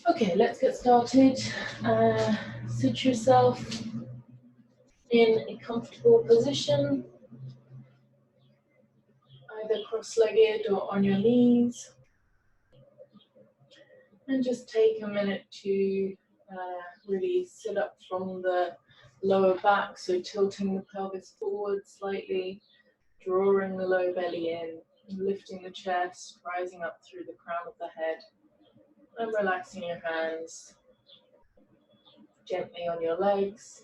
Okay, let's get started. Sit yourself in a comfortable position, either cross-legged or on your knees. And just take a minute to really sit up from the lower back, so tilting the pelvis forward slightly, drawing the low belly in, lifting the chest, rising up through the crown of the head, and relaxing your hands gently on your legs.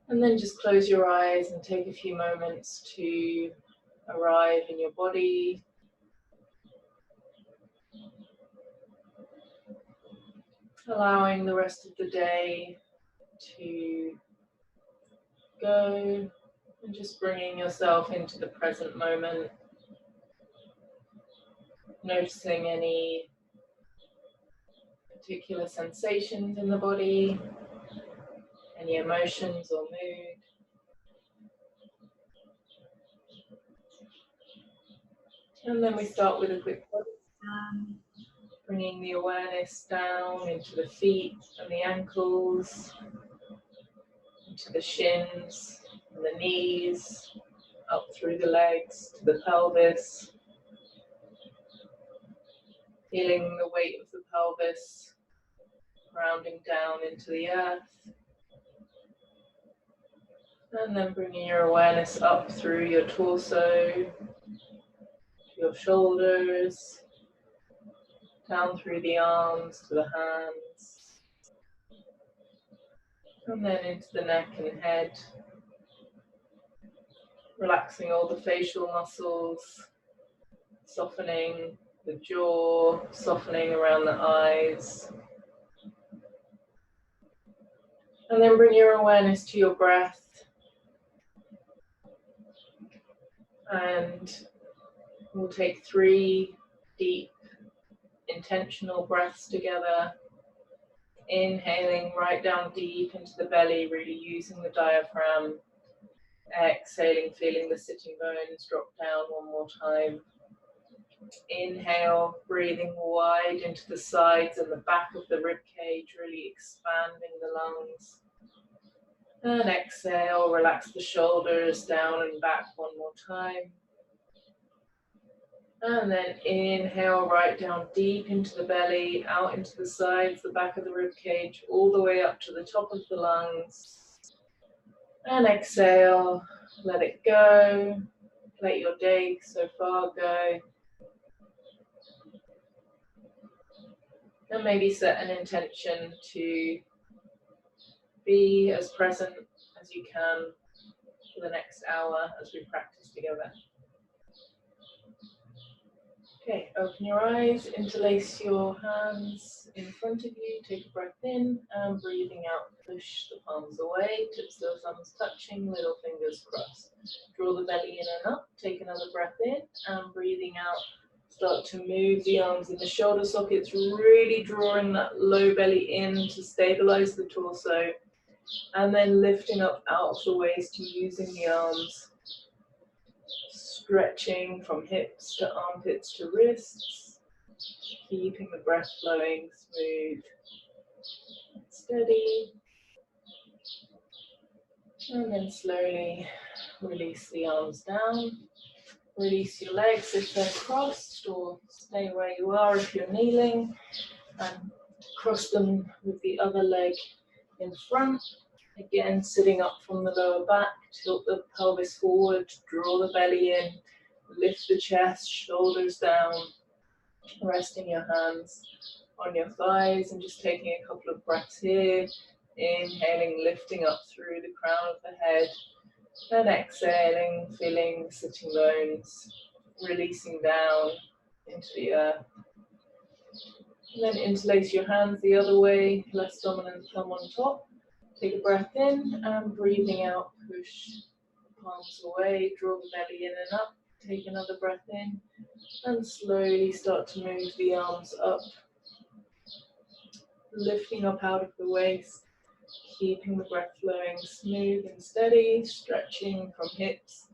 And then just close your eyes and take a few moments to arrive in your body. Allowing the rest of the day to go and just bringing yourself into the present moment. Noticing any particular sensations in the body, any emotions or mood. And then we start with a quick body scan, bringing the awareness down into the feet and the ankles, into the shins and the knees, up through the legs to the pelvis. Feeling the weight of the pelvis grounding down into the earth. And then bringing your awareness up through your torso, your shoulders, down through the arms to the hands, and then into the neck and head, relaxing all the facial muscles, softening the jaw, softening around the eyes. And then bring your awareness to your breath, and we'll take 3 deep intentional breaths together, inhaling right down deep into the belly, really using the diaphragm, exhaling, feeling the sitting bones drop down one more time. Inhale, breathing wide into the sides and the back of the rib cage, really expanding the lungs. And exhale, relax the shoulders down and back one more time. And then inhale right down deep into the belly, out into the sides, the back of the rib cage, all the way up to the top of the lungs. And exhale, let it go. Let your day so far go. And maybe set an intention to be as present as you can for the next hour as we practice together. Okay, open your eyes, interlace your hands in front of you, take a breath in, and breathing out, push the palms away, tips of the thumbs touching, little fingers crossed. Draw the belly in and up, take another breath in, and breathing out, start to move the arms in the shoulder sockets, really drawing that low belly in to stabilize the torso, and then lifting up out of the waist using the arms. Stretching from hips to armpits to wrists, keeping the breath flowing smooth and steady. And then slowly release the arms down. Release your legs if they're crossed, or stay where you are if you're kneeling. And cross them with the other leg in front. Again, sitting up from the lower back, tilt the pelvis forward, draw the belly in, lift the chest, shoulders down, resting your hands on your thighs and just taking a couple of breaths here. Inhaling, lifting up through the crown of the head, and exhaling, feeling the sitting bones, releasing down into the earth. And then interlace your hands the other way, less dominant thumb on top. Take a breath in and breathing out, push the palms away, draw the belly in and up. Take another breath in and slowly start to move the arms up, lifting up out of the waist, keeping the breath flowing smooth and steady, stretching from hips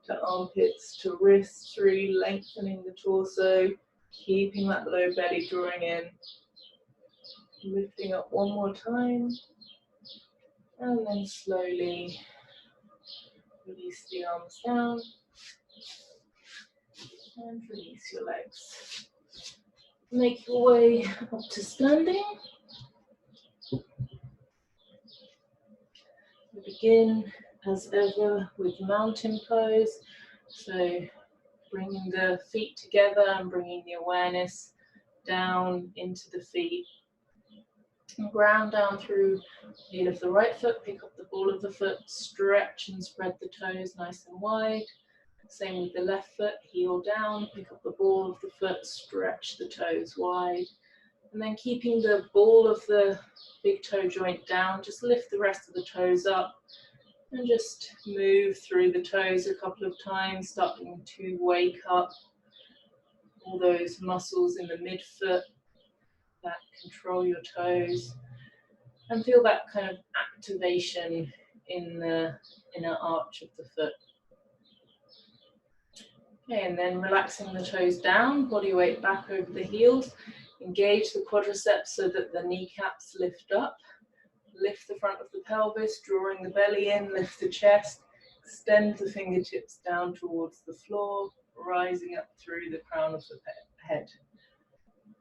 to armpits to wrists, really lengthening the torso, keeping that low belly drawing in. Lifting up one more time, and then slowly release the arms down and release your legs. Make your way up to standing. We begin as ever with mountain pose. So bringing the feet together and bringing the awareness down into the feet. And ground down through the heel of the right foot, pick up the ball of the foot, stretch and spread the toes nice and wide. Same with the left foot, heel down, pick up the ball of the foot, stretch the toes wide. And then keeping the ball of the big toe joint down, just lift the rest of the toes up and just move through the toes a couple of times, starting to wake up all those muscles in the midfoot that control your toes, and feel that kind of activation in the inner arch of the foot. Okay, and then relaxing the toes down, body weight back over the heels, engage the quadriceps so that the kneecaps lift up, lift the front of the pelvis, drawing the belly in, lift the chest, extend the fingertips down towards the floor, rising up through the crown of the head.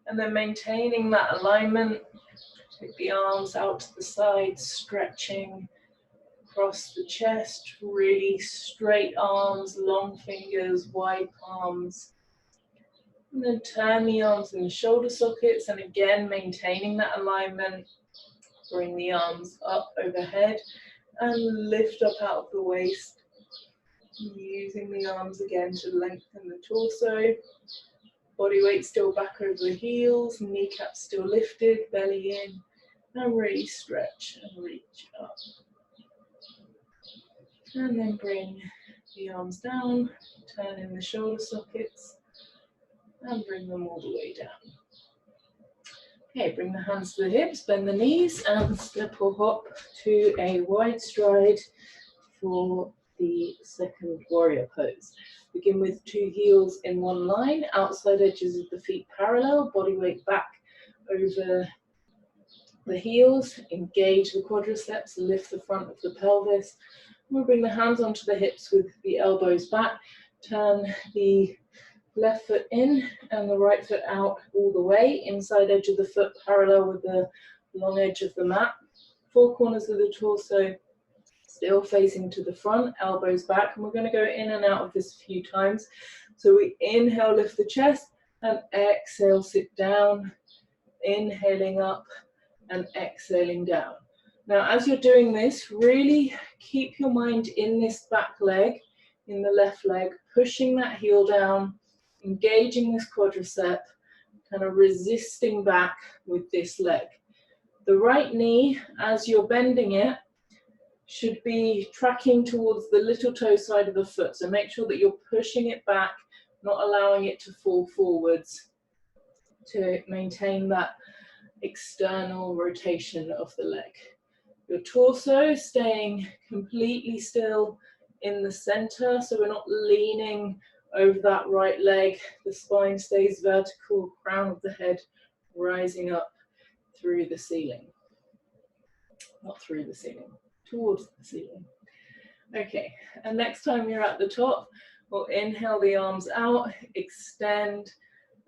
And then maintaining that alignment, take the arms out to the side, stretching across the chest, really straight arms, long fingers, wide palms. And then turn the arms in the shoulder sockets, and again maintaining that alignment, bring the arms up overhead and lift up out of the waist, using the arms again to lengthen the torso. Body weight still back over the heels, kneecaps still lifted, belly in, and really stretch and reach up. And then bring the arms down, turn in the shoulder sockets, and bring them all the way down. Okay, bring the hands to the hips, bend the knees, and step or hop to a wide stride for the second warrior pose. Begin with two heels in one line, outside edges of the feet parallel, body weight back over the heels, engage the quadriceps, lift the front of the pelvis. We'll bring the hands onto the hips with the elbows back, turn the left foot in and the right foot out all the way, inside edge of the foot parallel with the long edge of the mat. Four corners of the torso still facing to the front, elbows back, and we're going to go in and out of this a few times. So we inhale, lift the chest, and exhale, sit down, inhaling up and exhaling down. Now, as you're doing this, really keep your mind in this back leg, in the left leg, pushing that heel down, engaging this quadricep, kind of resisting back with this leg. The right knee, as you're bending it, should be tracking towards the little toe side of the foot. So make sure that you're pushing it back, not allowing it to fall forwards, to maintain that external rotation of the leg. Your torso staying completely still in the center, so we're not leaning over that right leg. The spine stays vertical, crown of the head rising up through the ceiling. Not through the ceiling, towards the ceiling. Okay, and next time you're at the top, we'll inhale the arms out, extend,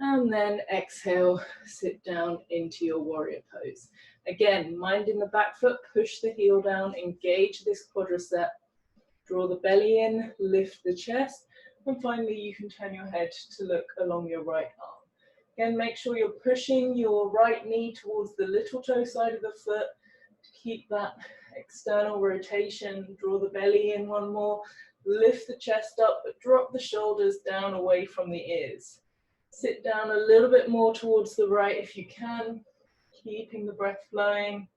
and then exhale, sit down into your warrior pose. Again, mind in the back foot, push the heel down, engage this quadricep, draw the belly in, lift the chest, and finally you can turn your head to look along your right arm. Again, make sure you're pushing your right knee towards the little toe side of the foot to keep that external rotation. Draw the belly in one more, lift the chest up, but drop the shoulders down away from the ears. Sit down a little bit more towards the right if you can, keeping the breath flowing,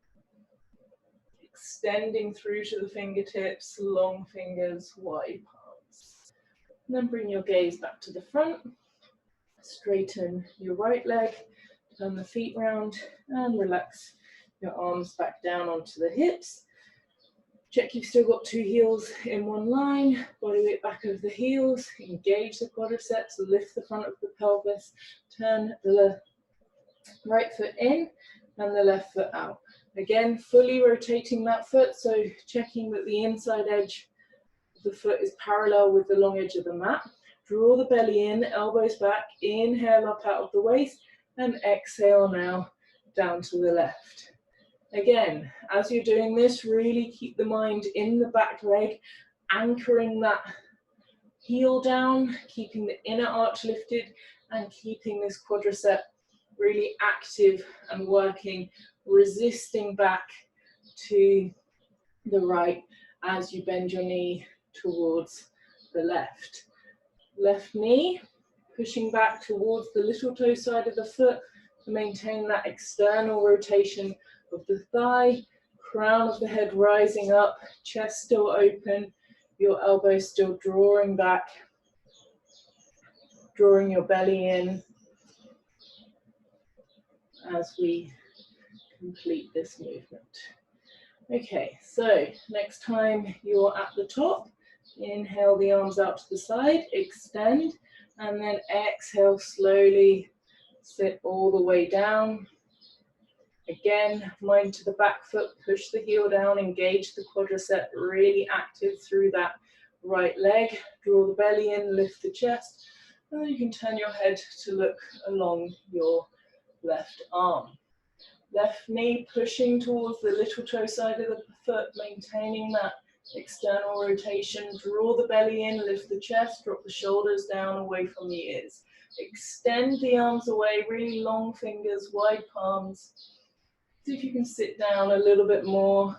extending through to the fingertips, long fingers, wide palms. And then bring your gaze back to the front, straighten your right leg, turn the feet round, and relax your arms back down onto the hips. Check you've still got two heels in one line, body weight back over the heels, engage the quadriceps, lift the front of the pelvis, turn the right foot in, and the left foot out. Again, fully rotating that foot, so checking that the inside edge of the foot is parallel with the long edge of the mat. Draw the belly in, elbows back, inhale up out of the waist, and exhale now down to the left. Again, as you're doing this, really keep the mind in the back leg, anchoring that heel down, keeping the inner arch lifted, and keeping this quadricep really active and working, resisting back to the right as you bend your knee towards the left. Left knee pushing back towards the little toe side of the foot to maintain that external rotation of the thigh, crown of the head rising up, chest still open, your elbows still drawing back, drawing your belly in as we complete this movement. Okay, so next time you're at the top, inhale the arms out to the side, extend, and then exhale slowly, sit all the way down. Again, mind to the back foot, push the heel down, engage the quadricep, really active through that right leg. Draw the belly in, lift the chest, and then you can turn your head to look along your left arm. Left knee pushing towards the little toe side of the foot, maintaining that external rotation. Draw the belly in, lift the chest, drop the shoulders down away from the ears. Extend the arms away, really long fingers, wide palms. See if you can sit down a little bit more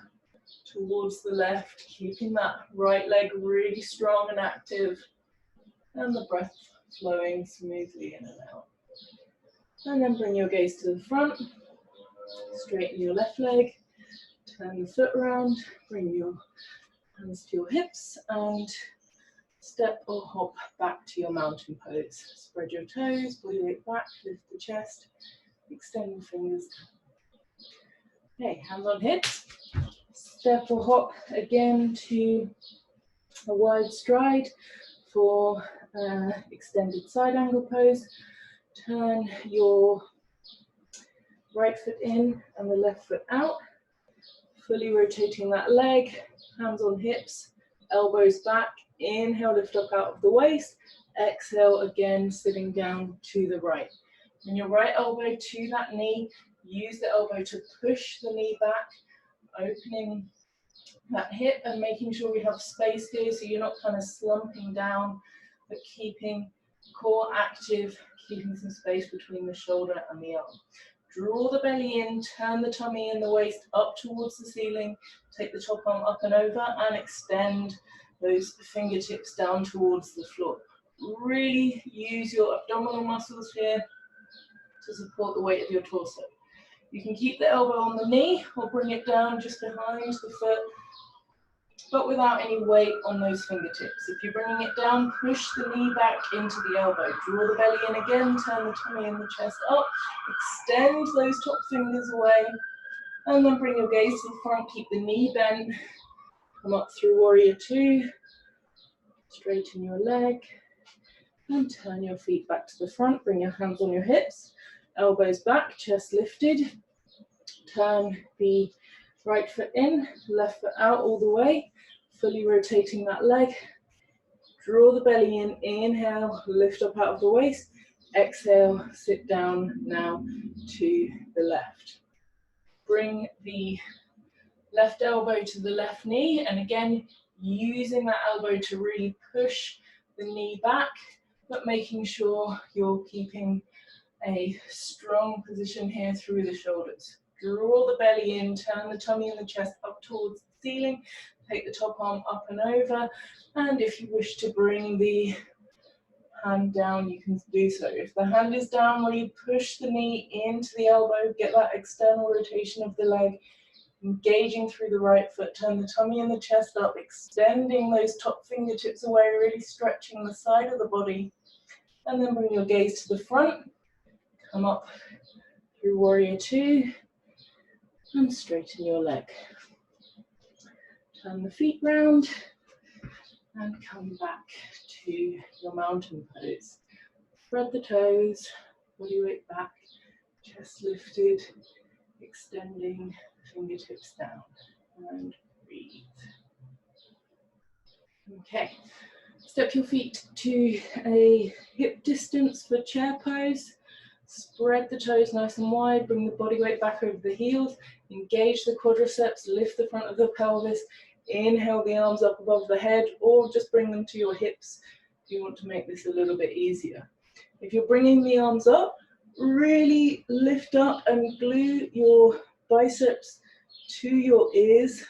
towards the left, keeping that right leg really strong and active, and the breath flowing smoothly in and out. And then bring your gaze to the front, straighten your left leg, turn the foot around, bring your hands to your hips, and step or hop back to your mountain pose. Spread your toes, body weight back, lift the chest, extend the fingers. Okay, hands on hips. Step or hop again to a wide stride for extended side angle pose. Turn your right foot in and the left foot out. Fully rotating that leg, hands on hips, elbows back. Inhale, lift up out of the waist. Exhale, again, sitting down to the right. And your right elbow to that knee, use the elbow to push the knee back, opening that hip and making sure we have space here so you're not kind of slumping down, but keeping core active, keeping some space between the shoulder and the arm. Draw the belly in, turn the tummy and the waist up towards the ceiling, take the top arm up and over and extend those fingertips down towards the floor. Really use your abdominal muscles here to support the weight of your torso. You can keep the elbow on the knee or bring it down just behind the foot, but without any weight on those fingertips. If you're bringing it down, push the knee back into the elbow. Draw the belly in again, turn the tummy and the chest up, extend those top fingers away, and then bring your gaze to the front, keep the knee bent, come up through warrior two, straighten your leg, and turn your feet back to the front, bring your hands on your hips, elbows back, chest lifted, turn the right foot in, left foot out all the way, fully rotating that leg. Draw the belly in, inhale, lift up out of the waist, exhale, sit down now to the left. Bring the left elbow to the left knee, and again, using that elbow to really push the knee back, but making sure you're keeping a strong position here through the shoulders. Draw the belly in, turn the tummy and the chest up towards the ceiling, take the top arm up and over, and if you wish to bring the hand down, you can do so. If the hand is down, really push the knee into the elbow, get that external rotation of the leg, engaging through the right foot, turn the tummy and the chest up, extending those top fingertips away, really stretching the side of the body, and then bring your gaze to the front, come up through warrior two, and straighten your leg. Turn the feet round, and come back to your mountain pose. Spread the toes, body weight back, chest lifted, extending fingertips down, and breathe. Okay, step your feet to a hip distance for chair pose. Spread the toes nice and wide, bring the body weight back over the heels, engage the quadriceps, lift the front of the pelvis, inhale the arms up above the head, or just bring them to your hips if you want to make this a little bit easier. If you're bringing the arms up, really lift up and glue your biceps to your ears.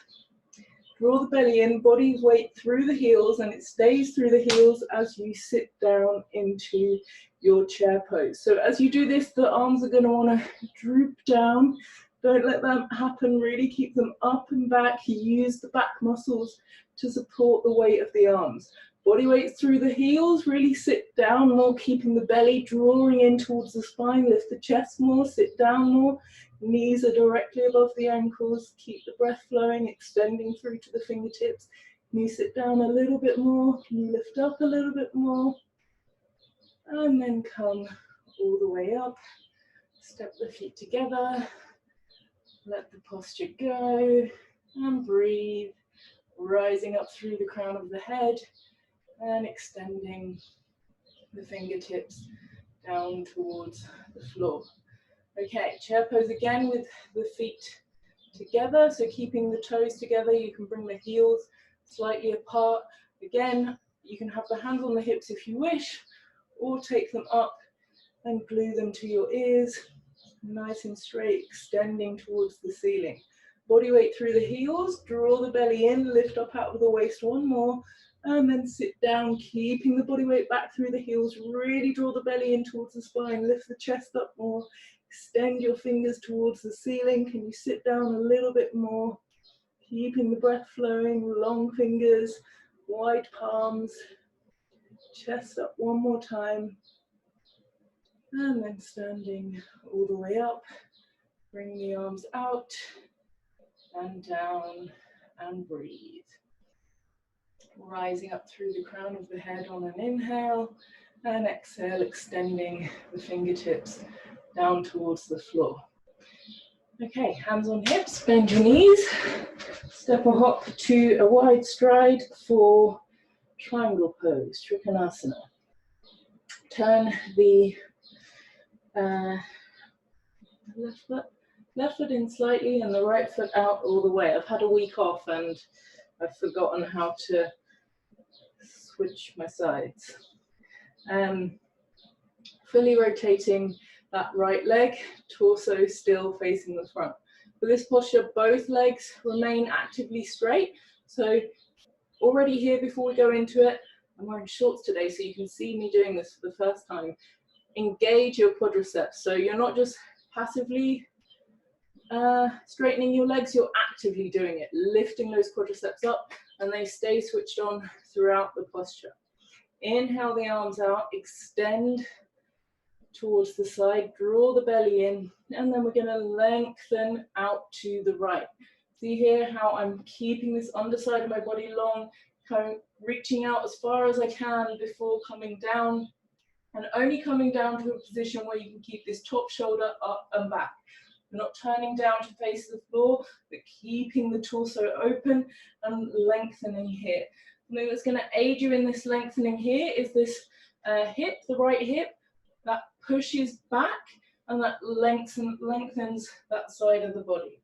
Draw the belly in, body weight through the heels, and it stays through the heels as you sit down into your chair pose. So as you do this, the arms are going to want to droop down. Don't let that happen. Really keep them up and back. Use the back muscles to support the weight of the arms. Body weight through the heels. Really sit down more, keeping the belly drawing in towards the spine. Lift the chest more, sit down more. Knees are directly above the ankles. Keep the breath flowing, extending through to the fingertips. Can you sit down a little bit more? Can you lift up a little bit more? And then come all the way up. Step the feet together. Let the posture go. And breathe. Rising up through the crown of the head. And extending the fingertips down towards the floor. Okay, chair pose again with the feet together. So keeping the toes together, you can bring the heels slightly apart. Again, you can have the hands on the hips if you wish, or take them up and glue them to your ears, nice and straight, extending towards the ceiling. Body weight through the heels, draw the belly in, lift up out of the waist, one more, and then sit down, keeping the body weight back through the heels. Really draw the belly in towards the spine, lift the chest up more. Extend your fingers towards the ceiling. Can you sit down a little bit more? Keeping the breath flowing, long fingers, wide palms. Chest up one more time. And then standing all the way up. Bring the arms out and down and breathe. Rising up through the crown of the head on an inhale, and exhale, extending the fingertips down towards the floor. Okay, hands on hips, bend your knees, step or hop to a wide stride for triangle pose, Trikonasana. Turn the left foot in slightly and the right foot out all the way. I've had a week off and I've forgotten how to switch my sides. Fully rotating that right leg, torso still facing the front. For this posture, both legs remain actively straight. So already here, before we go into it, I'm wearing shorts today so you can see me doing this for the first time. Engage your quadriceps. So you're not just passively straightening your legs, you're actively doing it, lifting those quadriceps up, and they stay switched on throughout the posture. Inhale the arms out, extend towards the side, draw the belly in, and then we're going to lengthen out to the right. See here how I'm keeping this underside of my body long, reaching out as far as I can before coming down, and only coming down to a position where you can keep this top shoulder up and back. You're not turning down to face the floor, but keeping the torso open and lengthening here. Something that's going to aid you in this lengthening here is this hip, the right hip, that pushes back and that lengthens that side of the body.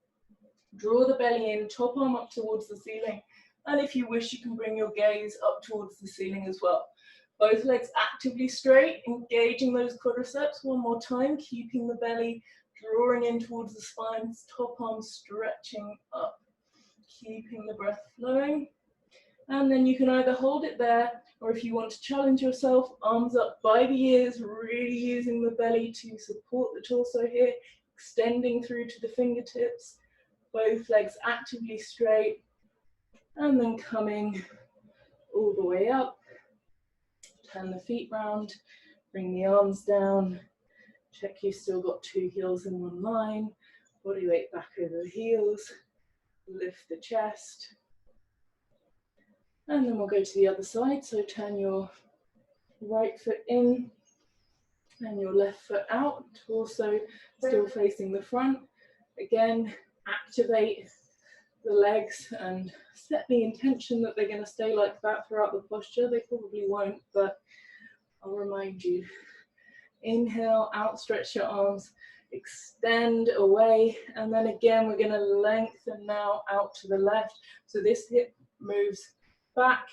Draw the belly in, top arm up towards the ceiling, and if you wish, you can bring your gaze up towards the ceiling as well. Both legs actively straight, engaging those quadriceps one more time, keeping the belly drawing in towards the spine, top arm stretching up, keeping the breath flowing. And then you can either hold it there, or if you want to challenge yourself, arms up by the ears, really using the belly to support the torso here, extending through to the fingertips, both legs actively straight, and then coming all the way up. Turn the feet round, bring the arms down, check you've still got two heels in one line, body weight back over the heels, lift the chest. And then we'll go to the other side, so turn your right foot in and your left foot out, torso still facing the front. Again, activate the legs and set the intention that they're going to stay like that throughout the posture. They probably won't, but I'll remind you. Inhale, outstretch your arms, extend away, and then again we're going to lengthen now out to the left. So this hip moves back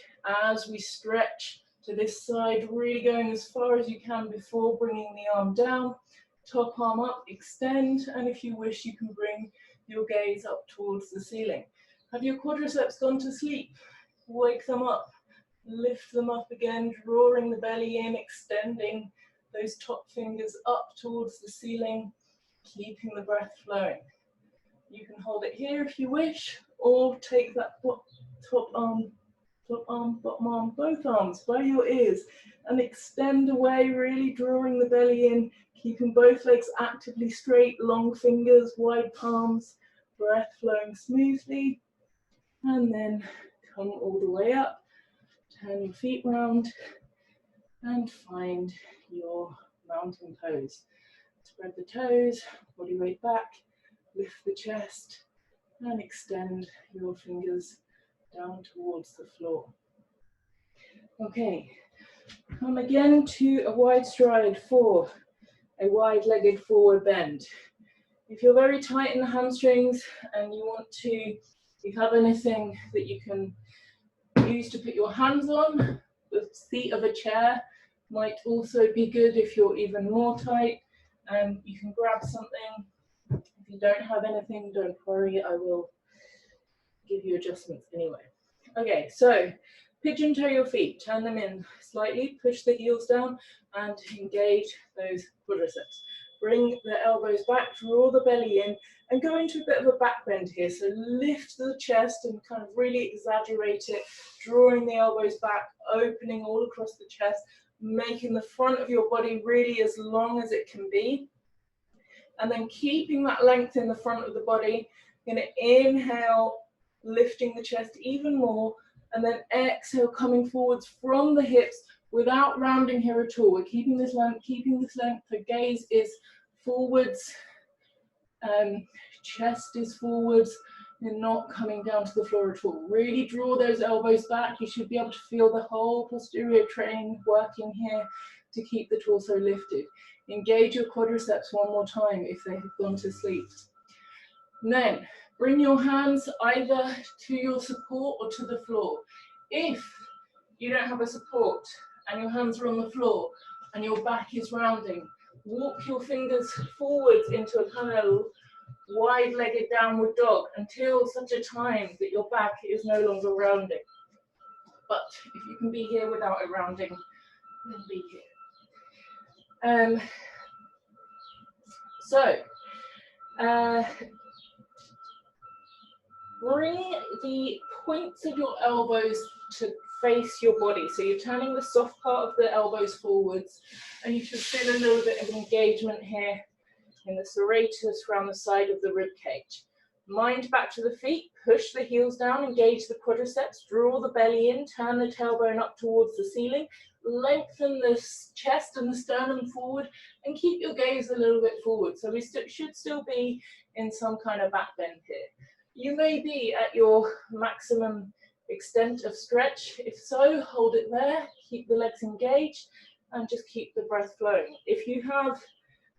as we stretch to this side, really going as far as you can before bringing the arm down. Top arm up, extend, and if you wish you can bring your gaze up towards the ceiling. Have your quadriceps gone to sleep? Wake them up, lift them up again, drawing the belly in, extending those top fingers up towards the ceiling, keeping the breath flowing. You can hold it here if you wish, or take that top arm, bottom arm, both arms by your ears, and extend away, really drawing the belly in, keeping both legs actively straight, long fingers, wide palms, breath flowing smoothly, and then come all the way up, turn your feet round, and find your mountain pose. Spread the toes, body weight back, lift the chest, and extend your fingers down towards the floor. Okay, come again to a wide stride for a wide-legged forward bend. If you're very tight in the hamstrings and you want to, if you have anything that you can use to put your hands on, the seat of a chair might also be good if you're even more tight. You can grab something. If you don't have anything, don't worry, I will give you adjustments anyway. Okay, so pigeon toe your feet, turn them in slightly, push the heels down and engage those quadriceps. Bring the elbows back, draw the belly in and go into a bit of a back bend here. So lift the chest and kind of really exaggerate it, drawing the elbows back, opening all across the chest, making the front of your body really as long as it can be. And then keeping that length in the front of the body, you're going to inhale, lifting the chest even more, and then exhale, coming forwards from the hips without rounding here at all. We're keeping this length, the gaze is forwards, chest is forwards, you're not coming down to the floor at all. Really draw those elbows back. You should be able to feel the whole posterior train working here to keep the torso lifted. Engage your quadriceps one more time if they have gone to sleep. And then bring your hands either to your support or to the floor. If you don't have a support and your hands are on the floor and your back is rounding, walk your fingers forwards into a kind of wide-legged downward dog until such a time that your back is no longer rounding. But if you can be here without it rounding, then be here. Bring the points of your elbows to face your body. So you're turning the soft part of the elbows forwards, and you should feel a little bit of engagement here in the serratus around the side of the rib cage. Mind back to the feet, push the heels down, engage the quadriceps, draw the belly in, turn the tailbone up towards the ceiling, lengthen the chest and the sternum forward, and keep your gaze a little bit forward. So we should still be in some kind of back bend here. You may be at your maximum extent of stretch. If so, hold it there, keep the legs engaged, and just keep the breath flowing. If you have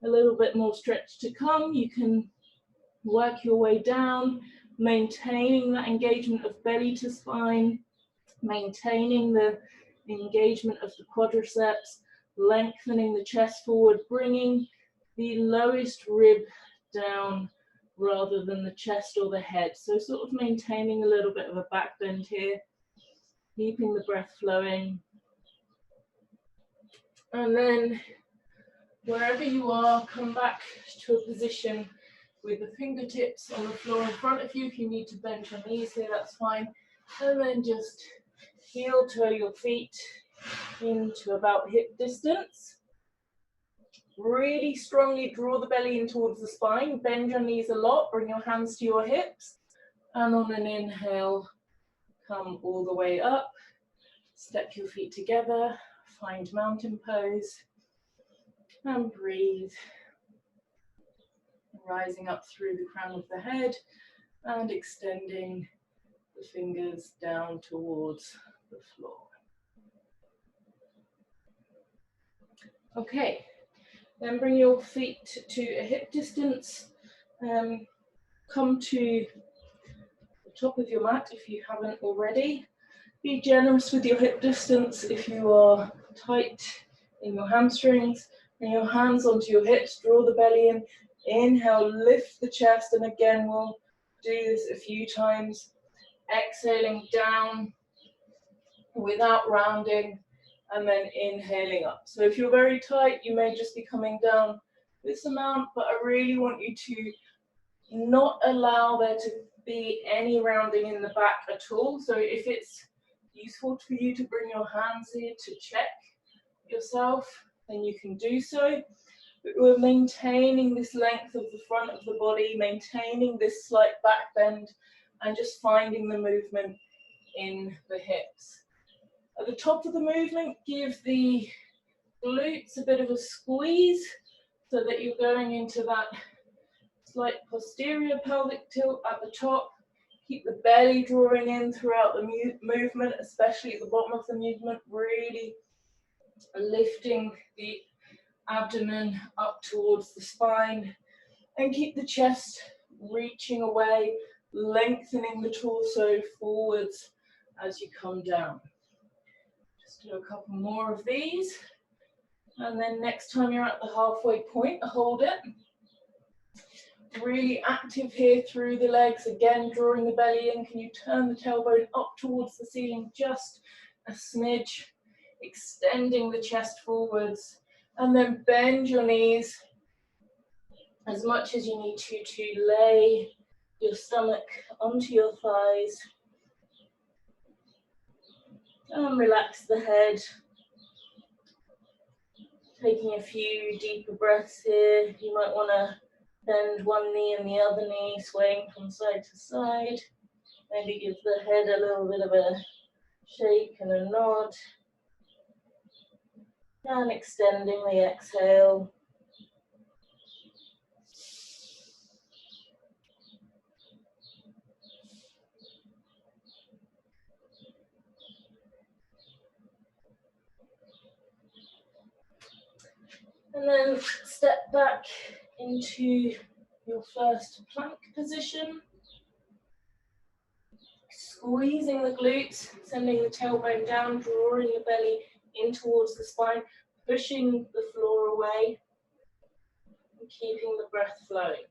a little bit more stretch to come, you can work your way down, maintaining that engagement of belly to spine, maintaining the engagement of the quadriceps, lengthening the chest forward, bringing the lowest rib down rather than the chest or the head. So sort of maintaining a little bit of a back bend here, keeping the breath flowing. And then wherever you are, come back to a position with the fingertips on the floor in front of you. If you need to bend your knees here, that's fine. And then just heel toe your feet into about hip distance. Really strongly draw the belly in towards the spine. Bend your knees a lot. Bring your hands to your hips. And on an inhale, come all the way up. Step your feet together. Find mountain pose. And breathe. rising up through the crown of the head and extending the fingers down towards the floor. Okay, then bring your feet to a hip distance. Come to the top of your mat if you haven't already. Be generous with your hip distance if you are tight in your hamstrings. Bring your hands onto your hips, draw the belly in. Inhale, lift the chest, and again we'll do this a few times. Exhaling down without rounding, and then inhaling up. So if you're very tight, you may just be coming down this amount, but I really want you to not allow there to be any rounding in the back at all. So if it's useful for you to bring your hands here to check yourself, then you can do so. But we're maintaining this length of the front of the body, maintaining this slight back bend, and just finding the movement in the hips. At the top of the movement, give the glutes a bit of a squeeze so that you're going into that slight posterior pelvic tilt at the top. Keep the belly drawing in throughout the movement, especially at the bottom of the movement, really lifting the abdomen up towards the spine, and keep the chest reaching away, lengthening the torso forwards as you come down. Just do a couple more of these, and then next time you're at the halfway point, hold it. Really active here through the legs, again drawing the belly in. Can you turn the tailbone up towards the ceiling just a smidge, extending the chest forwards, and then bend your knees as much as you need to lay your stomach onto your thighs, and relax the head. Taking a few deeper breaths here. You might want to bend one knee and the other knee, swaying from side to side. Maybe give the head a little bit of a shake and a nod. And extending the exhale. And then step back into your first plank position. Squeezing the glutes, sending the tailbone down, drawing the belly in towards the spine, pushing the floor away, and keeping the breath flowing.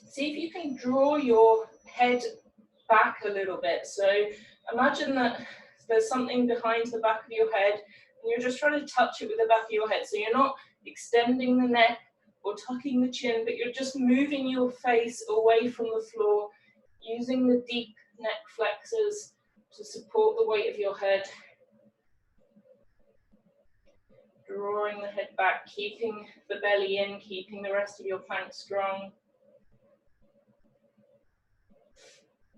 See if you can draw your head back a little bit. So imagine that there's something behind the back of your head, and you're just trying to touch it with the back of your head. So you're not extending the neck or tucking the chin, but you're just moving your face away from the floor, using the deep neck flexors to support the weight of your head. Drawing the head back, keeping the belly in, keeping the rest of your plank strong.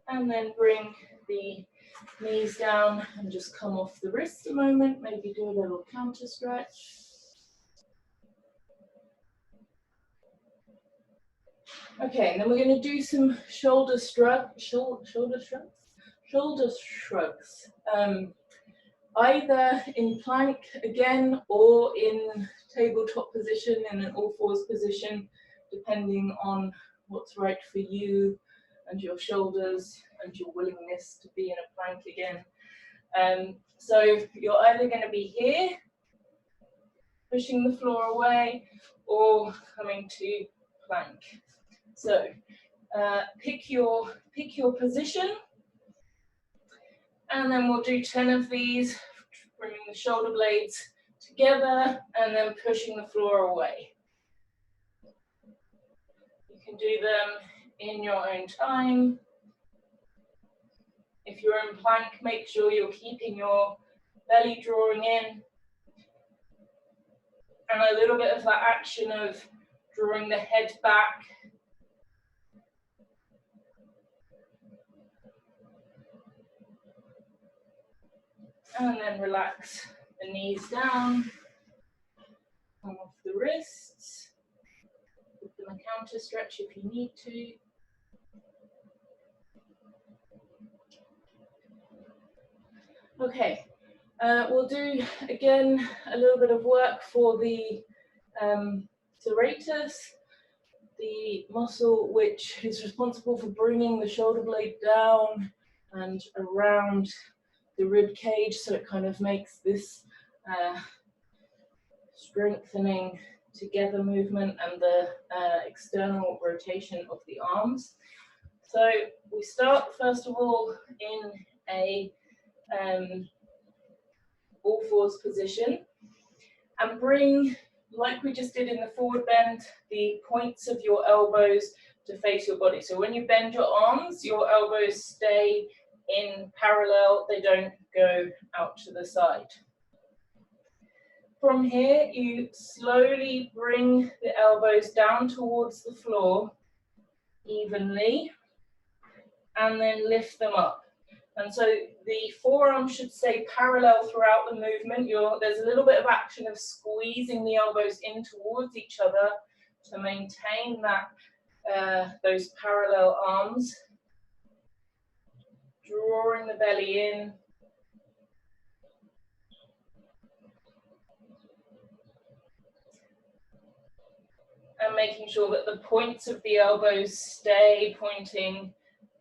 And then bring the knees down and just come off the wrists a moment. Maybe do a little counter stretch. Okay, and then we're going to do some shoulder shrugs. Either in plank again, or in tabletop position, in an all fours position, depending on what's right for you and your shoulders and your willingness to be in a plank again. So you're either going to be here, pushing the floor away, or coming to plank. So pick your position, and then we'll do 10 of these, bringing the shoulder blades together and then pushing the floor away. You can do them in your own time. If you're in plank, make sure you're keeping your belly drawing in, and a little bit of that action of drawing the head back. And then relax the knees down. Come off the wrists. Give them a counter stretch if you need to. Okay, we'll do again a little bit of work for the serratus, the muscle which is responsible for bringing the shoulder blade down and around the rib cage, so it kind of makes this strengthening together movement and the external rotation of the arms. So we start first of all in a all fours position and bring, like we just did in the forward bend, the points of your elbows to face your body. So when you bend your arms, your elbows stay in parallel, they don't go out to the side. From here, you slowly bring the elbows down towards the floor evenly and then lift them up. And so the forearm should stay parallel throughout the movement. There's a little bit of action of squeezing the elbows in towards each other to maintain that those parallel arms. Drawing the belly in. And making sure that the points of the elbows stay pointing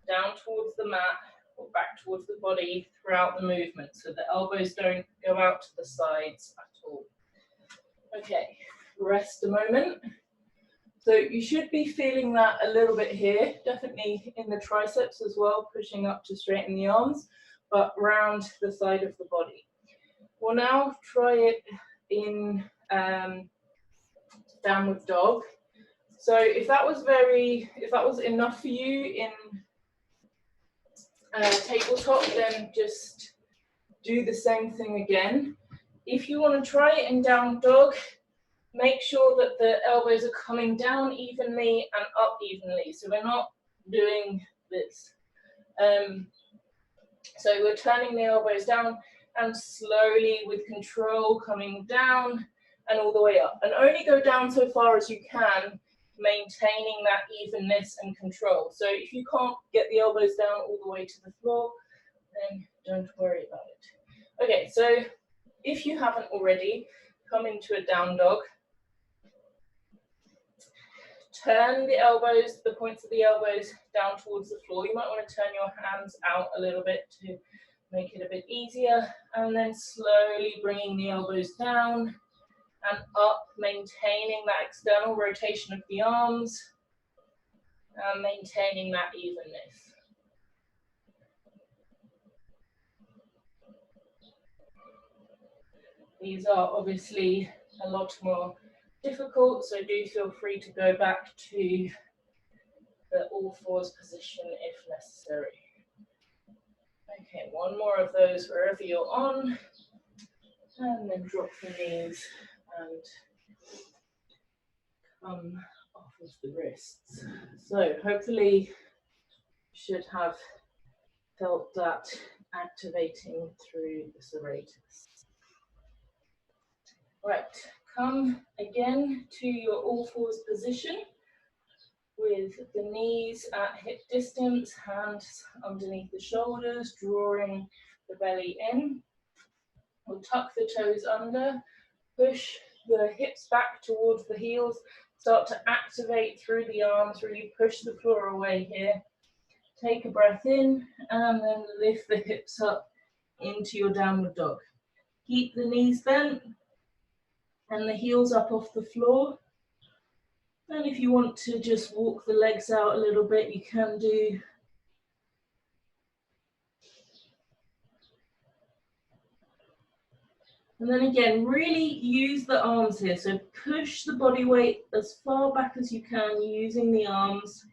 down towards the mat or back towards the body throughout the movement, so the elbows don't go out to the sides at all. Okay, rest a moment. So you should be feeling that a little bit here, definitely in the triceps as well, pushing up to straighten the arms, but round the side of the body. We'll now try it in downward dog. So if that was enough for you in tabletop, then just do the same thing again. If you want to try it in down dog, make sure that the elbows are coming down evenly and up evenly. So we're not doing this. So we're turning the elbows down and slowly with control coming down and all the way up. And only go down so far as you can, maintaining that evenness and control. So if you can't get the elbows down all the way to the floor, then don't worry about it. Okay, so if you haven't already, come into a down dog. Turn the elbows, the points of the elbows down towards the floor. You might want to turn your hands out a little bit to make it a bit easier. And then slowly bringing the elbows down and up, maintaining that external rotation of the arms and maintaining that evenness. These are obviously a lot more difficult, so do feel free to go back to the all fours position if necessary. Okay, one more of those wherever you're on, and then drop the knees and come off of the wrists. So hopefully you should have felt that activating through the serratus. Right, come again to your all fours position with the knees at hip distance, hands underneath the shoulders, drawing the belly in. We'll tuck the toes under, push the hips back towards the heels, start to activate through the arms, really push the floor away here. Take a breath in and then lift the hips up into your downward dog. Keep the knees bent and the heels up off the floor. And if you want to just walk the legs out a little bit, you can do. And then again, really use the arms here. So push the body weight as far back as you can using the arms.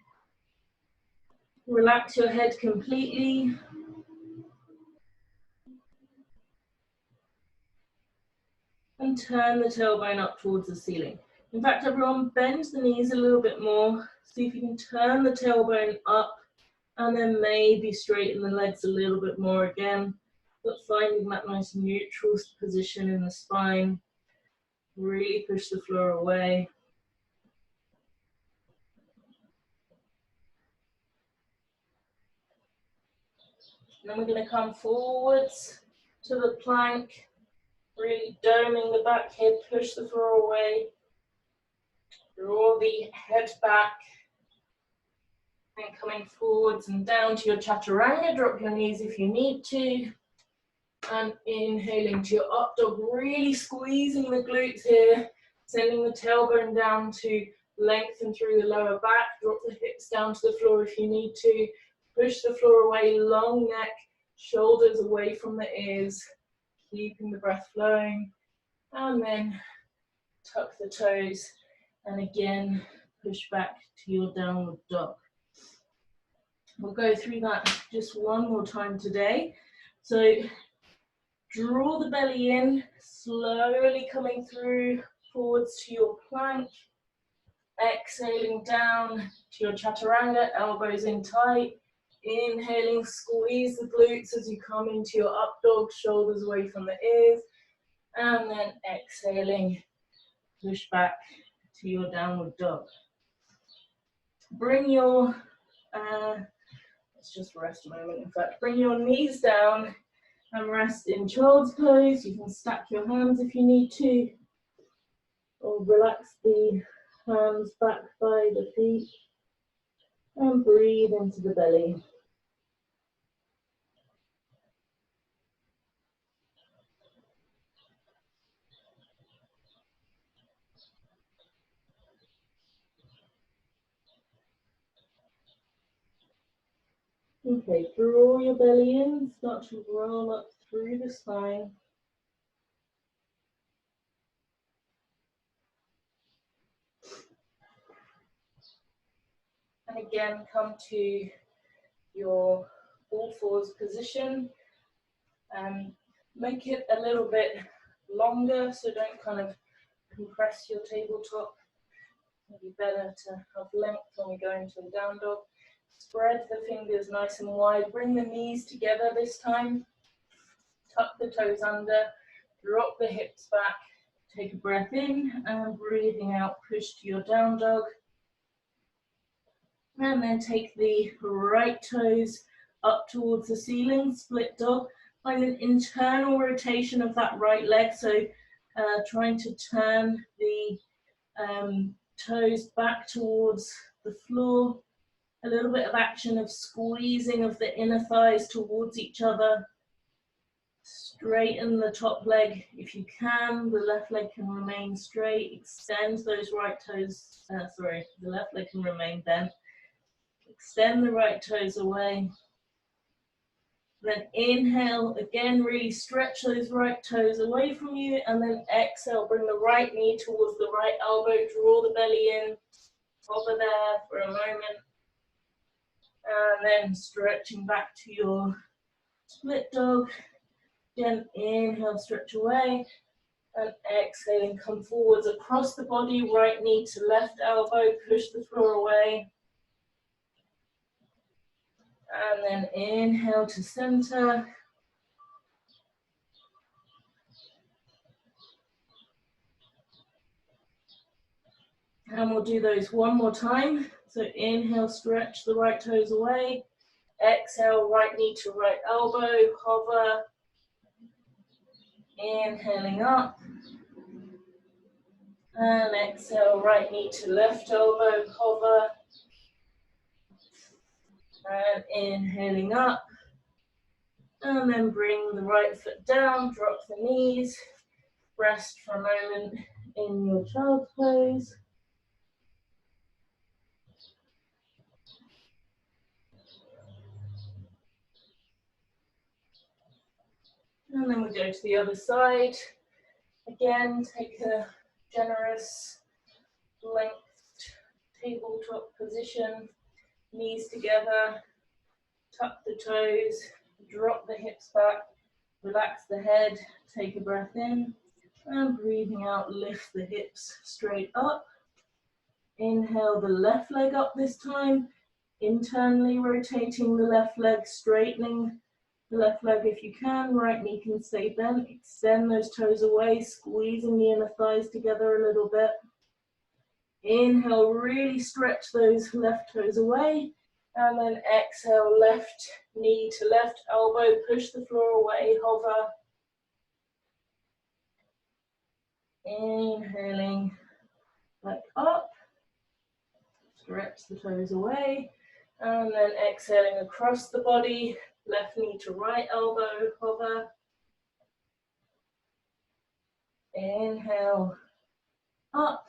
Relax your head completely. And turn the tailbone up towards the ceiling. In fact, everyone bend the knees a little bit more. See if you can turn the tailbone up and then maybe straighten the legs a little bit more again. But finding that nice neutral position in the spine. Really push the floor away. And then we're going to come forwards to the plank, really doming the back hip, push the floor away. Draw the head back. And coming forwards and down to your chaturanga, drop your knees if you need to. And inhaling to your up dog, really squeezing the glutes here, sending the tailbone down to lengthen through the lower back, drop the hips down to the floor if you need to, push the floor away, long neck, shoulders away from the ears, keeping the breath flowing, and then tuck the toes, and again, push back to your downward dog. We'll go through that just one more time today. So draw the belly in, slowly coming through forwards to your plank. Exhaling down to your chaturanga, elbows in tight. Inhaling, squeeze the glutes as you come into your up dog, shoulders away from the ears. And then exhaling, push back to your downward dog. Bring your, let's just rest a moment. In fact, bring your knees down and rest in child's pose. You can stack your hands if you need to, or relax the hands back by the feet, and breathe into the belly. Okay, draw your belly in, start to roll up through the spine. And again, come to your all fours position. Make it a little bit longer, so don't kind of compress your tabletop. It'll be better to have length when we go into the down dog. Spread the fingers nice and wide. Bring the knees together this time. Tuck the toes under. Drop the hips back. Take a breath in and breathing out. Push to your down dog. And then take the right toes up towards the ceiling. Split dog. Find an internal rotation of that right leg. So trying to turn the toes back towards the floor. A little bit of action of squeezing of the inner thighs towards each other. Straighten the top leg if you can. The left leg can remain straight. Extend those right toes. The left leg can remain bent. Extend the right toes away. Then inhale, again, really stretch those right toes away from you. And then exhale, bring the right knee towards the right elbow. Draw the belly in. Hover there for a moment. And then stretching back to your split dog. Again, inhale, stretch away. And exhaling, come forwards across the body, right knee to left elbow, push the floor away. And then inhale to center. And we'll do those one more time. So inhale, stretch the right toes away. Exhale, right knee to right elbow, hover. Inhaling up. And exhale, right knee to left elbow, hover. And inhaling up. And then bring the right foot down, drop the knees. Rest for a moment in your child's pose. And then we go to the other side. Again, take a generous lengthed tabletop position. Knees together, tuck the toes, drop the hips back, relax the head, take a breath in, and breathing out, lift the hips straight up. Inhale the left leg up this time, internally rotating the left leg, straightening The left leg if you can, right knee can stay bent. Extend those toes away, squeezing the inner thighs together a little bit. Inhale, really stretch those left toes away. And then exhale, left knee to left elbow, push the floor away, hover. Inhaling back up, stretch the toes away. And then exhaling across the body, left knee to right elbow, hover. Inhale, up.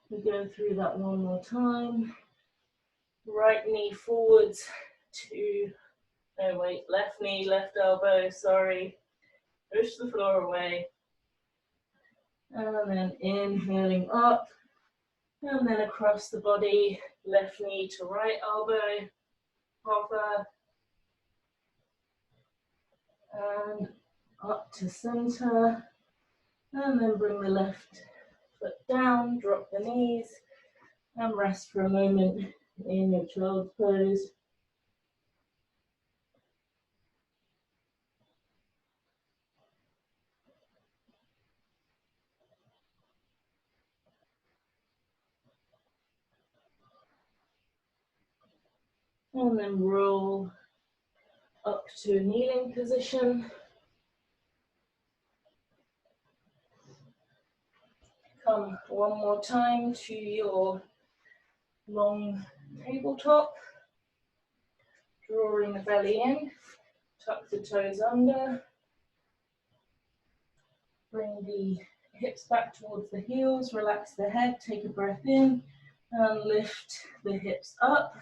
We go through that one more time. Right knee forwards to, no wait, left knee, left elbow, sorry. Push the floor away. And then inhaling up. And then across the body, left knee to right elbow, hover. And up to center. And then bring the left foot down, drop the knees, and rest for a moment in your child's pose. And then roll up to a kneeling position. Come one more time to your long tabletop. Drawing the belly in, tuck the toes under. Bring the hips back towards the heels, relax the head, take a breath in, and lift the hips up.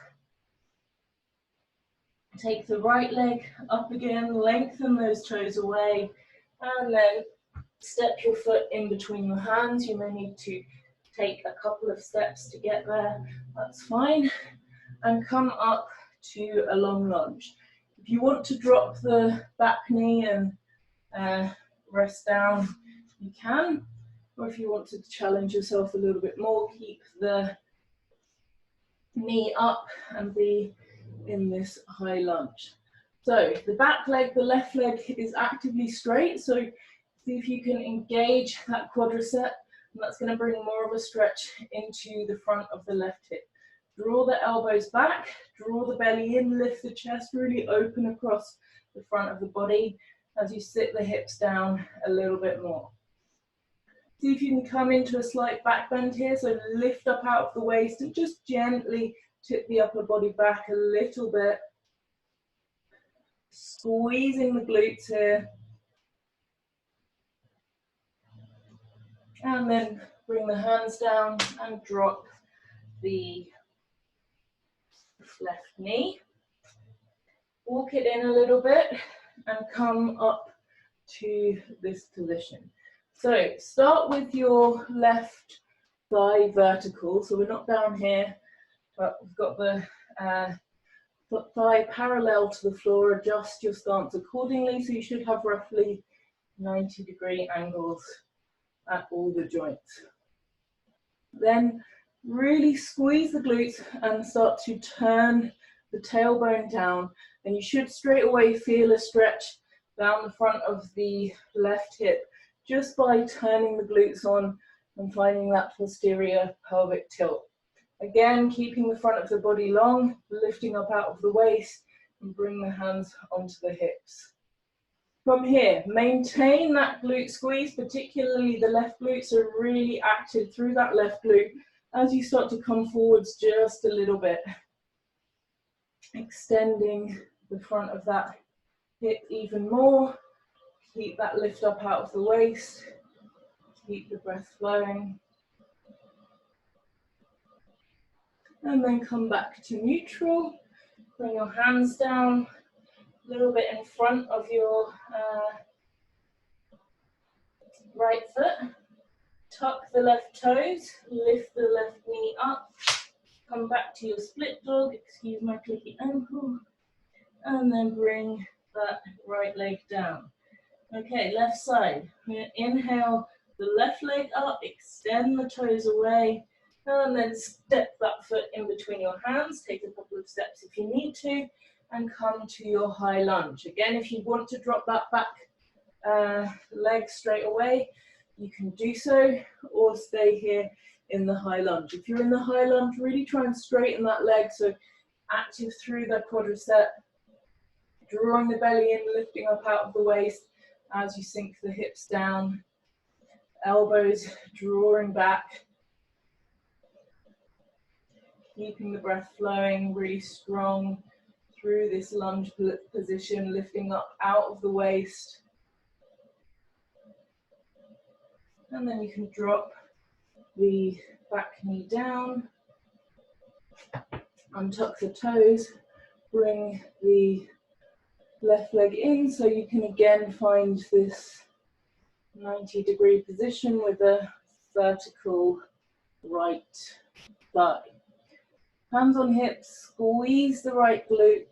Take the right leg up again, lengthen those toes away, and then step your foot in between your hands. You may need to take a couple of steps to get there, that's fine. And come up to a long lunge. If you want to drop the back knee and rest down, you can. Or if you want to challenge yourself a little bit more, keep the knee up and be in this high lunge. So the back leg, the left leg is actively straight. So see if you can engage that quadricep, and that's going to bring more of a stretch into the front of the left hip. Draw the elbows back, draw the belly in, lift the chest, really open across the front of the body as you sit the hips down a little bit more. See if you can come into a slight back bend here, so lift up out of the waist and just gently tip the upper body back a little bit. Squeezing the glutes here. And then bring the hands down and drop the left knee. Walk it in a little bit and come up to this position. So start with your left thigh vertical. So we're not down here, but we've got the thigh parallel to the floor. Adjust your stance accordingly. So you should have roughly 90-degree angles at all the joints. Then really squeeze the glutes and start to turn the tailbone down. And you should straight away feel a stretch down the front of the left hip just by turning the glutes on and finding that posterior pelvic tilt. Again, keeping the front of the body long, lifting up out of the waist, and bring the hands onto the hips. From here, maintain that glute squeeze, particularly the left glutes are really active through that left glute as you start to come forwards just a little bit. Extending the front of that hip even more. Keep that lift up out of the waist. Keep the breath flowing. And then come back to neutral. Bring your hands down a little bit in front of your right foot. Tuck the left toes, lift the left knee up. Come back to your split dog, excuse my clicky ankle. And then bring that right leg down. Okay, left side. Inhale the left leg up, extend the toes away, and then step that foot in between your hands. Take a couple of steps if you need to, and come to your high lunge. Again, if you want to drop that back leg straight away, you can do so, or stay here in the high lunge. If you're in the high lunge, really try and straighten that leg, so active through the quadricep, drawing the belly in, lifting up out of the waist as you sink the hips down, elbows drawing back, keeping the breath flowing, really strong through this lunge position, lifting up out of the waist. And then you can drop the back knee down, untuck the toes, bring the left leg in so you can again find this 90-degree position with a vertical right thigh. Hands on hips, squeeze the right glute,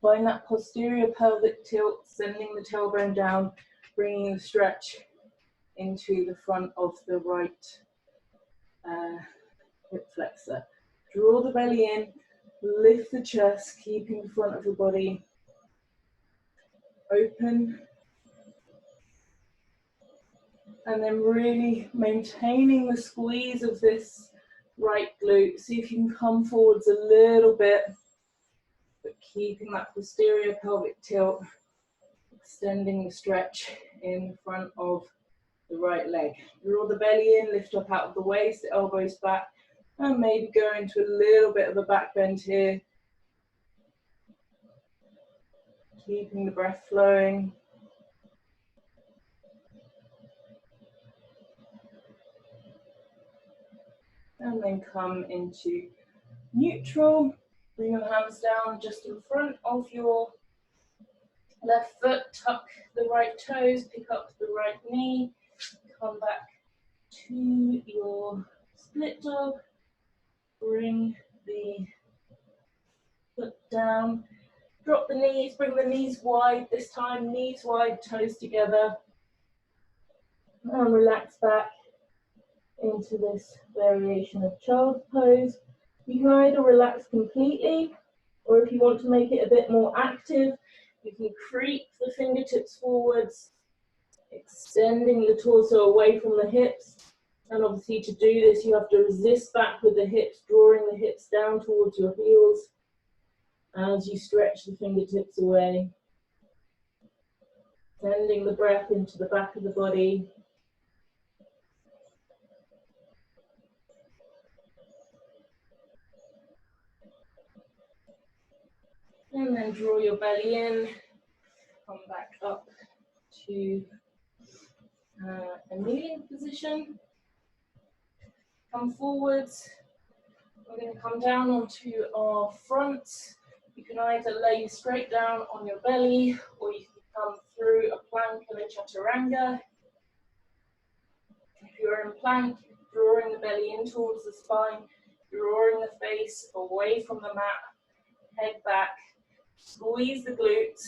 find that posterior pelvic tilt, sending the tailbone down, bringing the stretch into the front of the right hip flexor. Draw the belly in, lift the chest, keeping the front of the body open. And then really maintaining the squeeze of this right glute. See if you can come forwards a little bit, but keeping that posterior pelvic tilt, extending the stretch in front of the right leg. Draw the belly in, lift up out of the waist, the elbows back, and maybe go into a little bit of a back bend here. Keeping the breath flowing. And then come into neutral. Bring your hands down just in front of your left foot. Tuck the right toes, pick up the right knee. Come back to your split dog. Bring the foot down. Drop the knees, bring the knees wide this time. Knees wide, toes together. And relax back into this variation of child's pose. You can either relax completely, or if you want to make it a bit more active, you can creep the fingertips forwards, extending the torso away from the hips. And obviously to do this, you have to resist back with the hips, drawing the hips down towards your heels as you stretch the fingertips away. Sending the breath into the back of the body. And then draw your belly in, come back up to a kneeling position. Come forwards. We're going to come down onto our front. You can either lay straight down on your belly, or you can come through a plank and a chaturanga. If you're in plank, drawing the belly in towards the spine, drawing the face away from the mat, head back. Squeeze the glutes,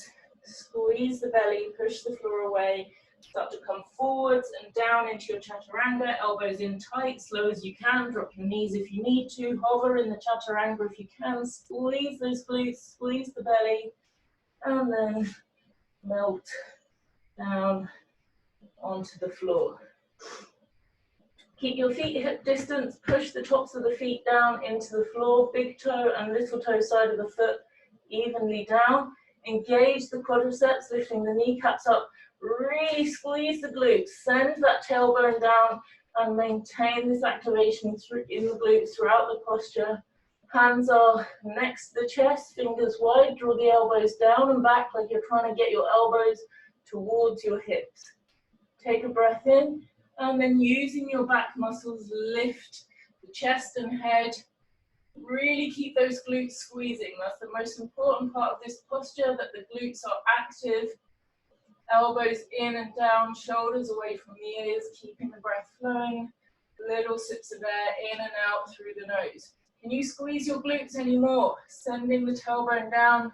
squeeze the belly, push the floor away. Start to come forwards and down into your chaturanga, elbows in tight, slow as you can. Drop your knees if you need to. Hover in the chaturanga if you can. Squeeze those glutes, squeeze the belly, and then melt down onto the floor. Keep your feet hip distance, push the tops of the feet down into the floor, big toe and little toe side of the foot evenly down. Engage the quadriceps, lifting the kneecaps up. Really squeeze the glutes. Send that tailbone down and maintain this activation in the glutes throughout the posture. Hands are next to the chest, fingers wide. Draw the elbows down and back like you're trying to get your elbows towards your hips. Take a breath in, and then using your back muscles, lift the chest and head. Really keep those glutes squeezing. That's the most important part of this posture, that the glutes are active. Elbows in and down, shoulders away from the ears, keeping the breath flowing. Little sips of air in and out through the nose. Can you squeeze your glutes anymore? Sending the tailbone down,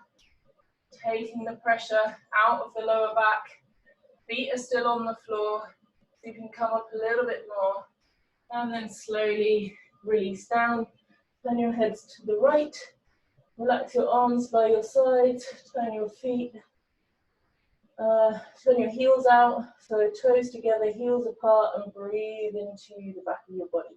taking the pressure out of the lower back. Feet are still on the floor, so you can come up a little bit more. And then slowly release down. Turn your heads to the right, Relax your arms by your sides, turn your feet, turn your heels out, so toes together, heels apart, and breathe into the back of your body.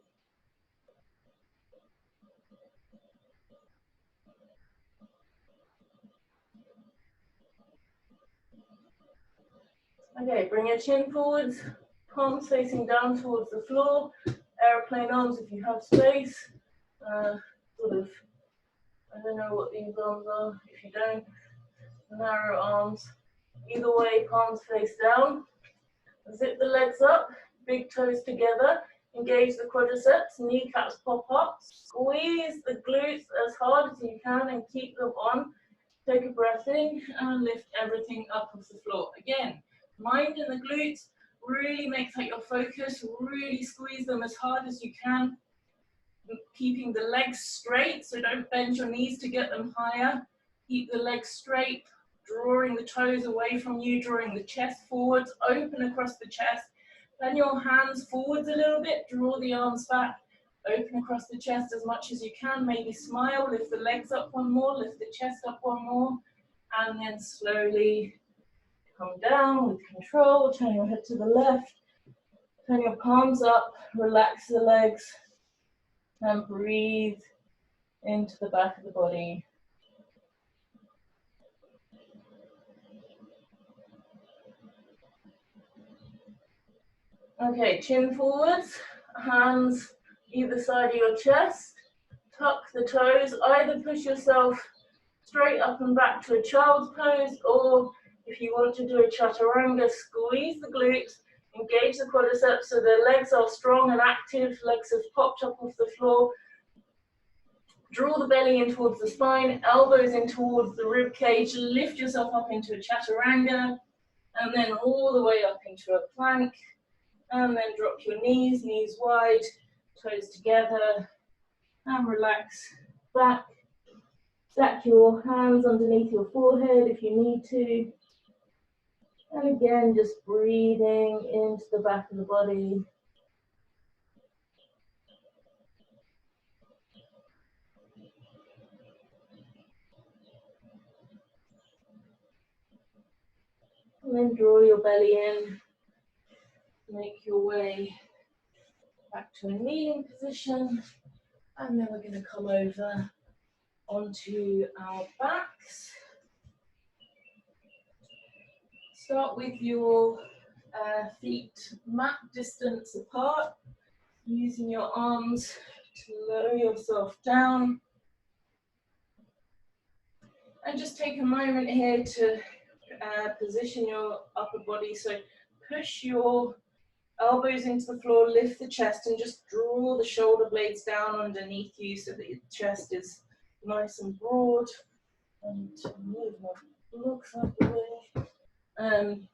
Okay, bring your chin forwards, palms facing down towards the floor, airplane arms if you have space, sort of, I don't know what these arms are, if you don't, narrow arms. Either way, palms face down. Zip the legs up, big toes together. Engage the quadriceps, kneecaps pop up. Squeeze the glutes as hard as you can and keep them on. Take a breath in and lift everything up off the floor. Again, mind in the glutes. Really make that your focus. Really squeeze them as hard as you can. Keeping the legs straight, so don't bend your knees to get them higher. Keep the legs straight, drawing the toes away from you, drawing the chest forwards, open across the chest. Bend your hands forwards a little bit, draw the arms back, open across the chest as much as you can. Maybe smile, lift the legs up one more, lift the chest up one more, and then slowly come down with control. Turn your head to the left, turn your palms up, relax the legs, and breathe into the back of the body. Okay, chin forwards, hands either side of your chest. Tuck the toes, either push yourself straight up and back to a child's pose, or if you want to do a chaturanga, squeeze the glutes, engage the quadriceps so the legs are strong and active, legs have popped up off the floor. Draw the belly in towards the spine, elbows in towards the rib cage, lift yourself up into a chaturanga, and then all the way up into a plank, and then drop your knees, knees wide, toes together, and relax back. Stack your hands underneath your forehead if you need to. And again, just breathing into the back of the body. And then draw your belly in. Make your way back to a kneeling position. And then we're going to come over onto our backs. Start with your feet mat distance apart, using your arms to lower yourself down. And just take a moment here to position your upper body. So push your elbows into the floor, lift the chest, and just draw the shoulder blades down underneath you so that your chest is nice and broad. And move my blocks out the way. And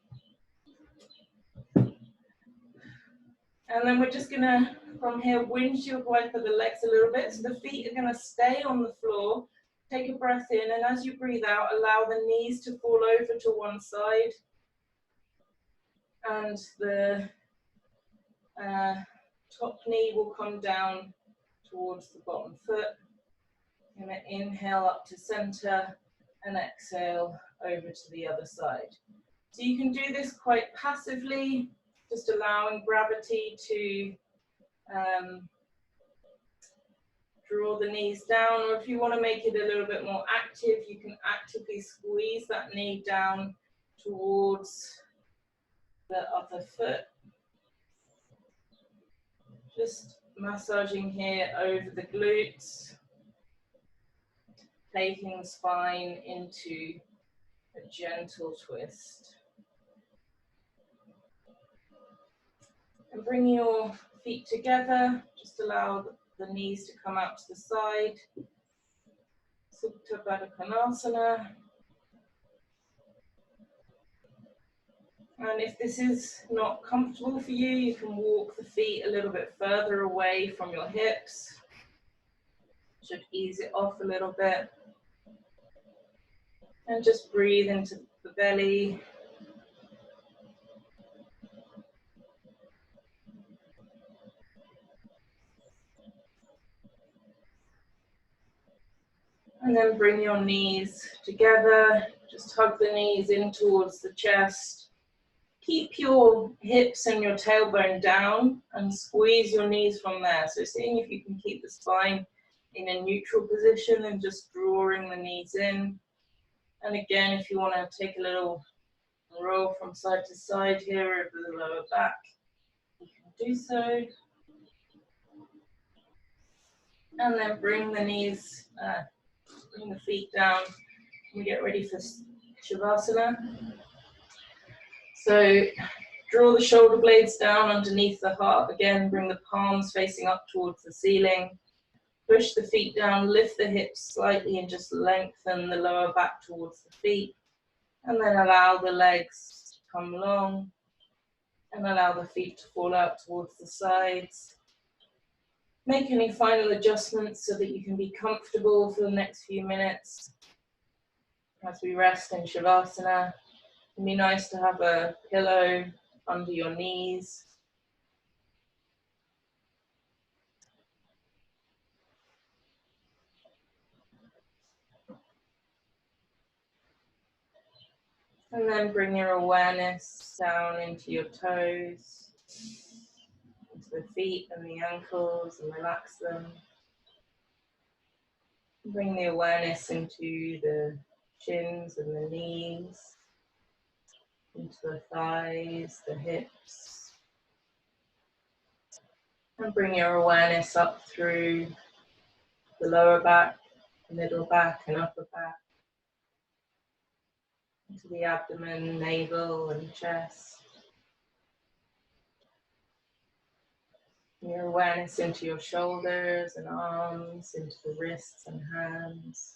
then we're just gonna, from here, windshield wiper the legs a little bit. So the feet are gonna stay on the floor. Take a breath in, and as you breathe out, allow the knees to fall over to one side. And the top knee will come down towards the bottom foot. You're gonna inhale up to center and exhale over to the other side. So you can do this quite passively, just allowing gravity to draw the knees down, or if you want to make it a little bit more active, you can actively squeeze that knee down towards the other foot. Just massaging here over the glutes, taking the spine into a gentle twist. And bring your feet together, just allow the knees to come out to the side. Supta Baddha Konasana. And if this is not comfortable for you, you can walk the feet a little bit further away from your hips. Should ease it off a little bit. And just breathe into the belly. And then bring your knees together. Just hug the knees in towards the chest. Keep your hips and your tailbone down and squeeze your knees from there. So seeing if you can keep the spine in a neutral position and just drawing the knees in. And again, if you want to take a little roll from side to side here over the lower back, you can do so. And then bring the knees, bring the feet down. We get ready for Shavasana. So draw the shoulder blades down underneath the heart. Again, bring the palms facing up towards the ceiling. Push the feet down, lift the hips slightly and just lengthen the lower back towards the feet. And then allow the legs to come long and allow the feet to fall out towards the sides. Make any final adjustments so that you can be comfortable for the next few minutes as we rest in Shavasana. It'd be nice to have a pillow under your knees. And then bring your awareness down into your toes, into the feet and the ankles, and relax them. Bring the awareness into the shins and the knees, into the thighs, the hips. And bring your awareness up through the lower back, middle back and upper back, into the abdomen, navel and chest. Your awareness into your shoulders and arms, into the wrists and hands.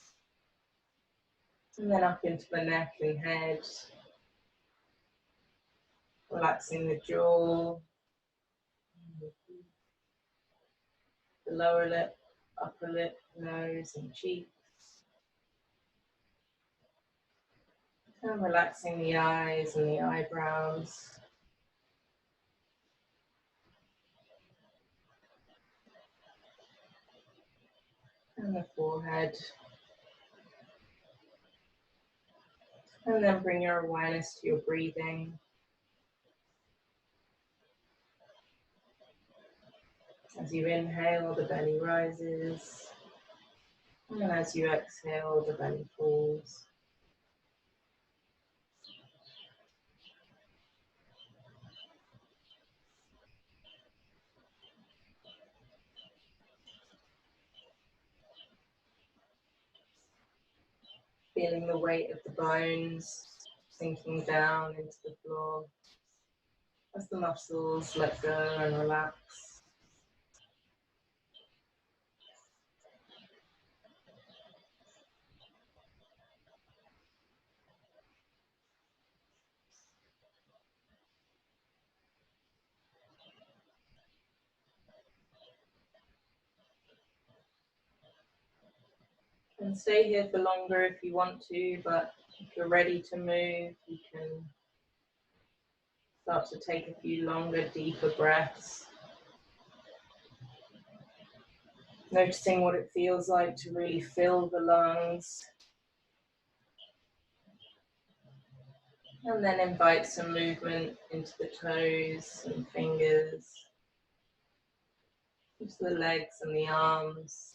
And then up into the neck and head. Relaxing the jaw, the lower lip, upper lip, nose and cheeks. And relaxing the eyes and the eyebrows. And the forehead. And then bring your awareness to your breathing. As you inhale, the belly rises. And as you exhale, the belly falls. Feeling the weight of the bones sinking down into the floor as the muscles let go and relax. And stay here for longer if you want to, but if you're ready to move, you can start to take a few longer, deeper breaths. Noticing what it feels like to really fill the lungs. And then invite some movement into the toes and fingers, into the legs and the arms.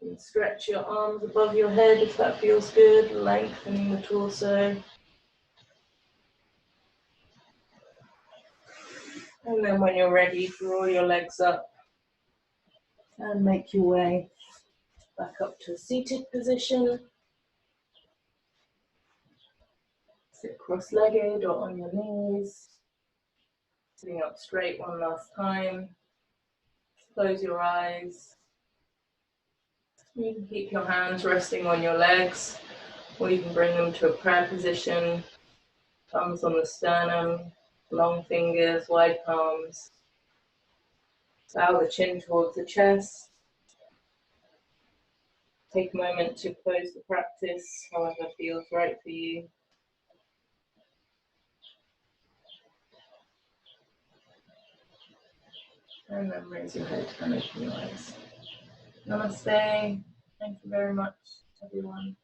And stretch your arms above your head if that feels good, lengthening the torso. And then when you're ready, draw your legs up and make your way back up to a seated position. Sit cross-legged or on your knees. Sitting up straight one last time. Close your eyes. You can keep your hands resting on your legs, or you can bring them to a prayer position. Thumbs on the sternum, long fingers, wide palms. Bow the chin towards the chest. Take a moment to close the practice, however feels right for you. And then raise your head and open your eyes. Namaste. Thank you very much, everyone.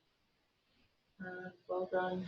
And well done.